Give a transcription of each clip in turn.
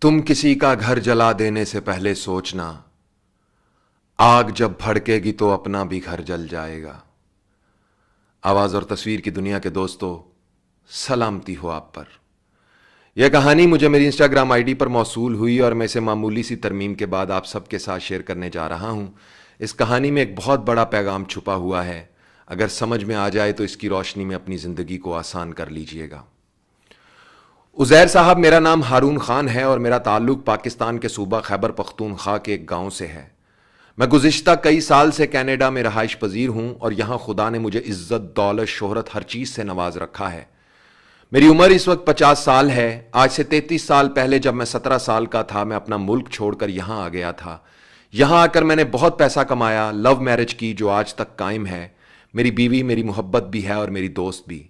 तुम किसी का घर जला देने से पहले सोचना, आग जब भड़केगी तो अपना भी घर जल जाएगा। आवाज और तस्वीर की दुनिया के दोस्तों, सलामती हो आप पर। यह कहानी मुझे मेरी इंस्टाग्राम आईडी पर मौसूल हुई और मैं इसे मामूली सी तरमीम के बाद आप सबके साथ शेयर करने जा रहा हूं। इस कहानी में एक बहुत बड़ा पैगाम छुपा हुआ है। अगर समझ में आ जाए तो इसकी रोशनी में अपनी जिंदगी को आसान कर लीजिएगा। उज़ैर साहब, मेरा नाम हारून खान है और मेरा ताल्लुक पाकिस्तान के सूबा खैबर पख्तूनख्वा के एक गांव से है। मैं गुज़िश्ता कई साल से कनाडा में रहाइश पजीर हूं और यहां खुदा ने मुझे इज्जत, दौलत, शोहरत हर चीज़ से नवाज रखा है। मेरी उम्र इस वक्त 50 साल है। आज से 33 साल पहले जब मैं 17 साल का था, मैं अपना मुल्क छोड़कर यहां आ गया था। यहां आकर मैंने बहुत पैसा कमाया, लव मैरिज की जो आज तक कायम है। मेरी बीवी मेरी मोहब्बत भी है और मेरी दोस्त भी।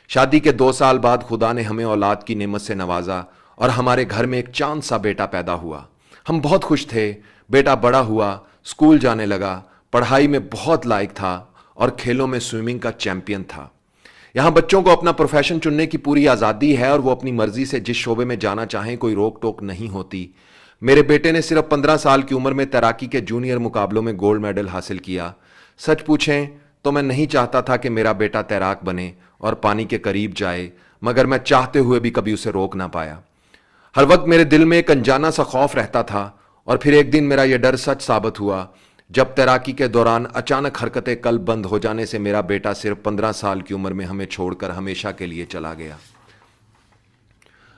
शादी के 2 साल बाद खुदा ने हमें औलाद की नेमत से नवाजा और हमारे घर में एक चांद सा बेटा पैदा हुआ। हम बहुत खुश थे। बेटा बड़ा हुआ, स्कूल जाने लगा, पढ़ाई में बहुत लायक था और खेलों में स्विमिंग का चैंपियन था। यहाँ बच्चों को अपना प्रोफेशन चुनने की पूरी आज़ादी है और वो अपनी मर्जी से जिस शोबे में जाना चाहें, कोई रोक टोक नहीं होती। मेरे बेटे ने सिर्फ 15 साल की उम्र में तैराकी के जूनियर मुकाबलों में गोल्ड मेडल हासिल किया। सच पूछें तो मैं नहीं चाहता था कि मेरा बेटा तैराक बने और पानी के करीब जाए, मगर मैं चाहते हुए भी कभी उसे रोक ना पाया। हर वक्त मेरे दिल में एक अनजाना सा खौफ रहता था और फिर एक दिन मेरा यह डर सच साबित हुआ जब तैराकी के दौरान अचानक हरकतें कल्ब बंद हो जाने से मेरा बेटा सिर्फ 15 साल की उम्र में हमें छोड़कर हमेशा के लिए चला गया।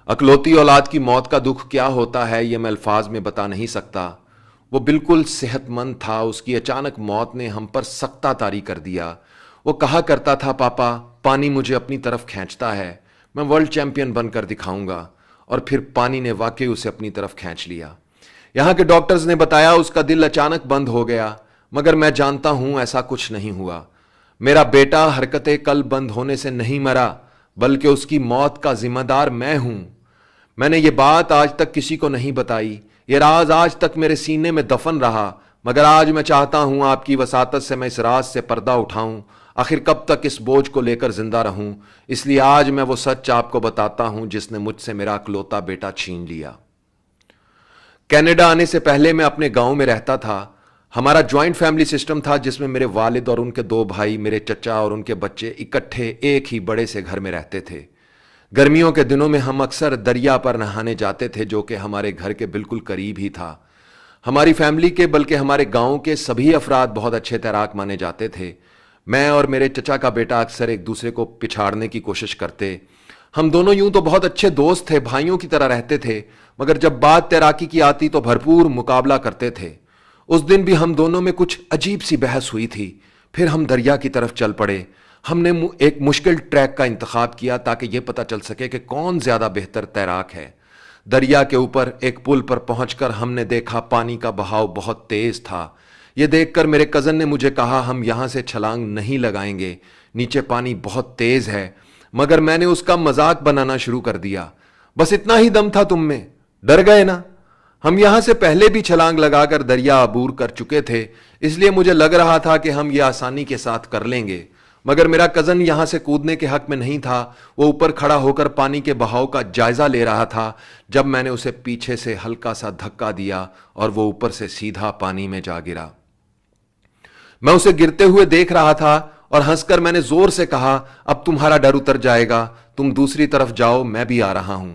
अकलौती औलाद की मौत का दुख क्या होता है यह मैं अल्फाज में बता नहीं सकता। वो बिल्कुल सेहतमंद था, उसकी अचानक मौत ने हम पर सख्ता तारी कर दिया। वो कहा करता था, पापा पानी मुझे अपनी तरफ खींचता है, मैं वर्ल्ड चैंपियन बनकर दिखाऊंगा। और फिर पानी ने वाकई उसे अपनी तरफ खींच लिया। यहाँ के डॉक्टर्स ने बताया उसका दिल अचानक बंद हो गया, मगर मैं जानता हूं ऐसा कुछ नहीं हुआ। मेरा बेटा हरकतें कल बंद होने से नहीं मरा, बल्कि उसकी मौत का जिम्मेदार मैं हूं। मैंने ये बात आज तक किसी को नहीं बताई। ये राज आज तक मेरे सीने में दफन रहा, मगर आज मैं चाहता हूं आपकी वसातत से मैं इस राज से पर्दा उठाऊं। आखिर कब तक इस बोझ को लेकर जिंदा रहूं? इसलिए आज मैं वो सच आपको बताता हूं जिसने मुझसे मेरा अकलौता बेटा छीन लिया। कनाडा आने से पहले मैं अपने गांव में रहता था। हमारा ज्वाइंट फैमिली सिस्टम था जिसमें मेरे वालिद और उनके 2 भाई, मेरे चचा और उनके बच्चे इकट्ठे एक ही बड़े से घर में रहते थे। गर्मियों के दिनों में हम अक्सर दरिया पर नहाने जाते थे, जो कि हमारे घर के बिल्कुल करीब ही था। हमारी फैमिली के बल्कि हमारे गांव के सभी अफराद बहुत अच्छे तैराक माने जाते थे। मैं और मेरे चचा का बेटा अक्सर एक दूसरे को पिछाड़ने की कोशिश करते। हम दोनों यूं तो बहुत अच्छे दोस्त थे, भाइयों की तरह रहते थे, मगर जब बात तैराकी की आती तो भरपूर मुकाबला करते थे। उस दिन भी हम दोनों में कुछ अजीब सी बहस हुई थी। फिर हम दरिया की तरफ चल पड़े। हमने एक मुश्किल ट्रैक का इंतखाब किया ताकि यह पता चल सके कि कौन ज्यादा बेहतर तैराक है। दरिया के ऊपर एक पुल पर पहुंचकर हमने देखा पानी का बहाव बहुत तेज था। यह देखकर मेरे कजन ने मुझे कहा, हम यहां से छलांग नहीं लगाएंगे, नीचे पानी बहुत तेज है। मगर मैंने उसका मजाक बनाना शुरू कर दिया। बस इतना ही दम था तुम में, डर गए ना? हम यहां से पहले भी छलांग लगाकर दरिया अबूर कर चुके थे, इसलिए मुझे लग रहा था कि हम यह आसानी के साथ कर लेंगे। मगर मेरा कजन यहां से कूदने के हक में नहीं था। वो ऊपर खड़ा होकर पानी के बहाव का जायजा ले रहा था जब मैंने उसे पीछे से हल्का सा धक्का दिया और वो ऊपर से सीधा पानी में जा गिरा। मैं उसे गिरते हुए देख रहा था और हंसकर मैंने जोर से कहा, अब तुम्हारा डर उतर जाएगा, तुम दूसरी तरफ जाओ, मैं भी आ रहा हूं।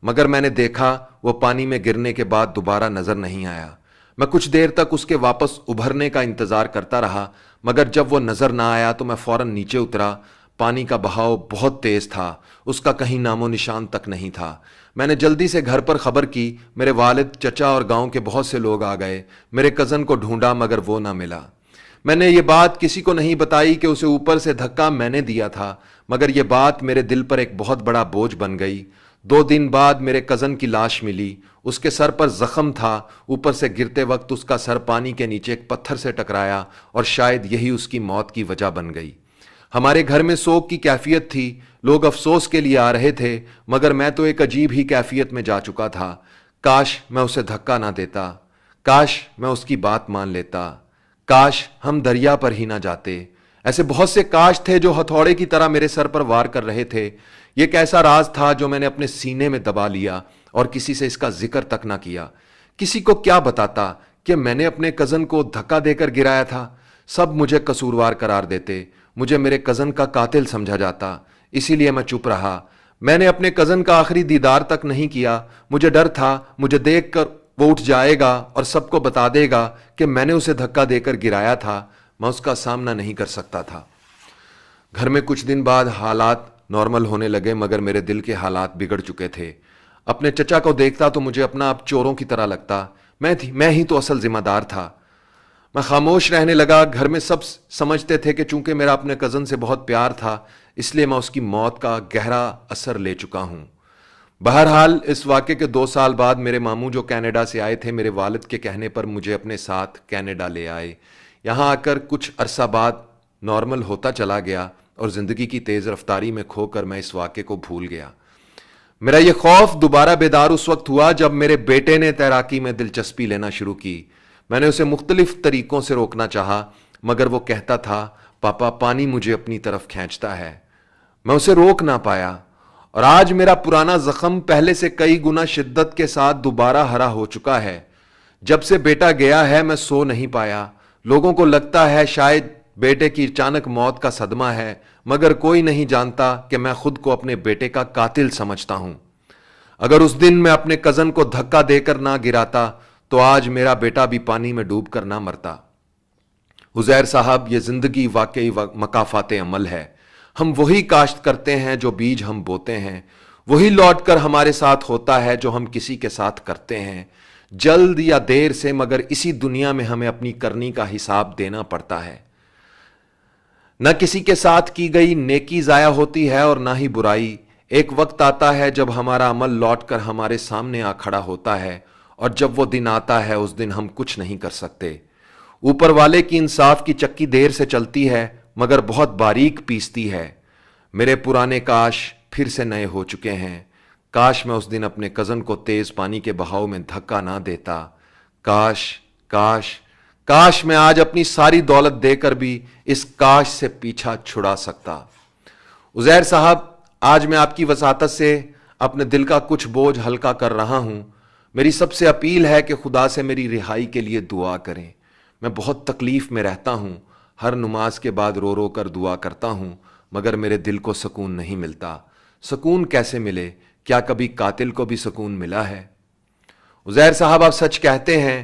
मगर मैंने देखा वो पानी में गिरने के बाद दोबारा नजर नहीं आया। मैं कुछ देर तक उसके वापस उभरने का इंतजार करता रहा, मगर जब वो नजर ना आया तो मैं फौरन नीचे उतरा। पानी का बहाव बहुत तेज था, उसका कहीं नामो निशान तक नहीं था। मैंने जल्दी से घर पर खबर की। मेरे वालिद, चचा और गांव के बहुत से लोग आ गए। मेरे कजन को ढूंढा मगर वो ना मिला। मैंने ये बात किसी को नहीं बताई कि उसे ऊपर से धक्का मैंने दिया था, मगर यह बात मेरे दिल पर एक बहुत बड़ा बोझ बन गई। 2 दिन बाद मेरे कजन की लाश मिली। उसके सर पर जख्म था। ऊपर से गिरते वक्त उसका सर पानी के नीचे एक पत्थर से टकराया और शायद यही उसकी मौत की वजह बन गई। हमारे घर में सोग की कैफियत थी। लोग अफसोस के लिए आ रहे थे, मगर मैं तो एक अजीब ही कैफियत में जा चुका था। काश मैं उसे धक्का ना देता, काश मैं उसकी बात मान लेता, काश हम दरिया पर ही ना जाते। ऐसे बहुत से काश थे जो हथौड़े की तरह मेरे सर पर वार कर रहे थे। यह एक ऐसा राज था जो मैंने अपने सीने में दबा लिया اور کسی سے اس کا ذکر تک نہ کیا۔ کسی کو کیا بتاتا کہ میں نے اپنے کزن کو دھکا دے کر گرایا تھا؟ سب مجھے قصوروار قرار دیتے، مجھے میرے کزن کا قاتل سمجھا جاتا، اسی لیے میں چپ رہا۔ میں نے اپنے کزن کا آخری دیدار تک نہیں کیا، مجھے ڈر تھا مجھے دیکھ کر وہ اٹھ جائے گا اور سب کو بتا دے گا کہ میں نے اسے دھکا دے کر گرایا تھا۔ میں اس کا سامنا نہیں کر سکتا تھا۔ گھر میں کچھ دن بعد حالات نارمل ہونے لگے، مگر میرے دل کے حالات بگڑ چکے تھے۔ اپنے چچا کو دیکھتا تو مجھے اپنا آپ چوروں کی طرح لگتا، میں ہی تو اصل ذمہ دار تھا۔ میں خاموش رہنے لگا۔ گھر میں سب سمجھتے تھے کہ چونکہ میرا اپنے کزن سے بہت پیار تھا، اس لیے میں اس کی موت کا گہرا اثر لے چکا ہوں۔ بہرحال اس واقعے کے 2 سال بعد میرے ماموں جو کینیڈا سے آئے تھے، میرے والد کے کہنے پر مجھے اپنے ساتھ کینیڈا لے آئے۔ یہاں آ کر کچھ عرصہ بعد نارمل ہوتا چلا گیا اور زندگی کی تیز رفتاری میں کھو کر میں اس واقعے کو بھول گیا۔ میرا یہ خوف دوبارہ بیدار اس وقت ہوا جب میرے بیٹے نے تیراکی میں دلچسپی لینا شروع کی۔ میں نے اسے مختلف طریقوں سے روکنا چاہا، مگر وہ کہتا تھا پاپا پانی مجھے اپنی طرف کھینچتا ہے۔ میں اسے روک نہ پایا، اور آج میرا پرانا زخم پہلے سے کئی گنا شدت کے ساتھ دوبارہ ہرا ہو چکا ہے۔ جب سے بیٹا گیا ہے میں سو نہیں پایا۔ لوگوں کو لگتا ہے شاید بیٹے کی اچانک موت کا صدمہ ہے، مگر کوئی نہیں جانتا کہ میں خود کو اپنے بیٹے کا قاتل سمجھتا ہوں۔ اگر اس دن میں اپنے کزن کو دھکا دے کر نہ گراتا تو آج میرا بیٹا بھی پانی میں ڈوب کر نہ مرتا۔ عزیر صاحب، یہ زندگی واقعی مکافات عمل ہے۔ ہم وہی کاشت کرتے ہیں جو بیج ہم بوتے ہیں، وہی لوٹ کر ہمارے ساتھ ہوتا ہے جو ہم کسی کے ساتھ کرتے ہیں۔ جلد یا دیر سے مگر اسی دنیا میں ہمیں اپنی کرنی کا حساب دینا پڑتا ہے۔ نہ کسی کے ساتھ کی گئی نیکی ضائع ہوتی ہے اور نہ ہی برائی۔ ایک وقت آتا ہے جب ہمارا عمل لوٹ کر ہمارے سامنے آ کھڑا ہوتا ہے، اور جب وہ دن آتا ہے اس دن ہم کچھ نہیں کر سکتے۔ اوپر والے کی انصاف کی چکی دیر سے چلتی ہے مگر بہت باریک پیستی ہے۔ میرے پرانے کاش پھر سے نئے ہو چکے ہیں۔ کاش میں اس دن اپنے کزن کو تیز پانی کے بہاؤ میں دھکا نہ دیتا۔ کاش کاش کاش میں آج اپنی ساری دولت دے کر بھی اس کاش سے پیچھا چھڑا سکتا۔ عزیر صاحب، آج میں آپ کی وساطت سے اپنے دل کا کچھ بوجھ ہلکا کر رہا ہوں۔ میری سب سے اپیل ہے کہ خدا سے میری رہائی کے لیے دعا کریں۔ میں بہت تکلیف میں رہتا ہوں، ہر نماز کے بعد رو رو کر دعا کرتا ہوں، مگر میرے دل کو سکون نہیں ملتا۔ سکون کیسے ملے؟ کیا کبھی قاتل کو بھی سکون ملا ہے؟ عزیر صاحب، آپ سچ کہتے ہیں،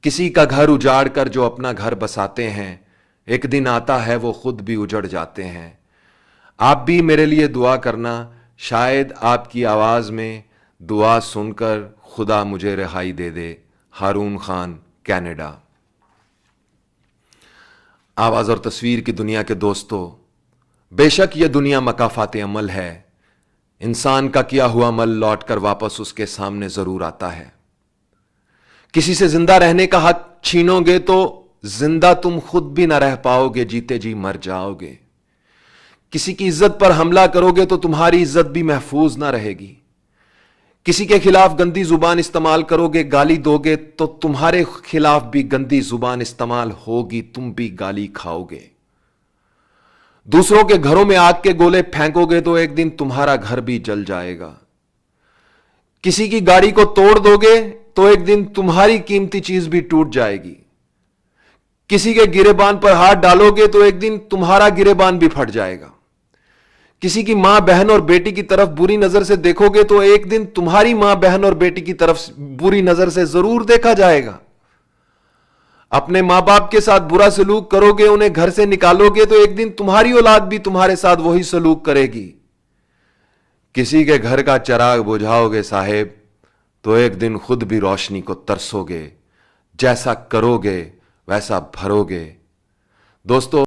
کسی کا گھر اجاڑ کر جو اپنا گھر بساتے ہیں، ایک دن آتا ہے وہ خود بھی اجڑ جاتے ہیں۔ آپ بھی میرے لیے دعا کرنا، شاید آپ کی آواز میں دعا سن کر خدا مجھے رہائی دے دے۔ ہارون خان، کینیڈا۔ آواز اور تصویر کی دنیا کے دوستو، بے شک یہ دنیا مکافات عمل ہے۔ انسان کا کیا ہوا عمل لوٹ کر واپس اس کے سامنے ضرور آتا ہے۔ کسی سے زندہ رہنے کا حق چھینو گے تو زندہ تم خود بھی نہ رہ پاؤ گے، جیتے جی مر جاؤ گے۔ کسی کی عزت پر حملہ کرو گے تو تمہاری عزت بھی محفوظ نہ رہے گی۔ کسی کے خلاف گندی زبان استعمال کرو گے، گالی دو گے تو تمہارے خلاف بھی گندی زبان استعمال ہوگی، تم بھی گالی کھاؤ گے۔ دوسروں کے گھروں میں آگ کے گولے پھینکو گے تو ایک دن تمہارا گھر بھی جل جائے گا۔ کسی کی گاڑی کو توڑ دو گے تو ایک دن تمہاری قیمتی چیز بھی ٹوٹ جائے گی۔ کسی کے گریبان پر ہاتھ ڈالو گے تو ایک دن تمہارا گریبان بھی پھٹ جائے گا۔ کسی کی ماں بہن اور بیٹی کی طرف بری نظر سے دیکھو گے تو ایک دن تمہاری ماں بہن اور بیٹی کی طرف بری نظر سے ضرور دیکھا جائے گا۔ اپنے ماں باپ کے ساتھ برا سلوک کرو گے، انہیں گھر سے نکالو گے تو ایک دن تمہاری اولاد بھی تمہارے ساتھ وہی سلوک کرے گی۔ کسی کے گھر کا چراغ بجھاؤ گے صاحب تو ایک دن خود بھی روشنی کو ترسو گے۔ جیسا کرو گے ویسا بھرو گے۔ دوستو،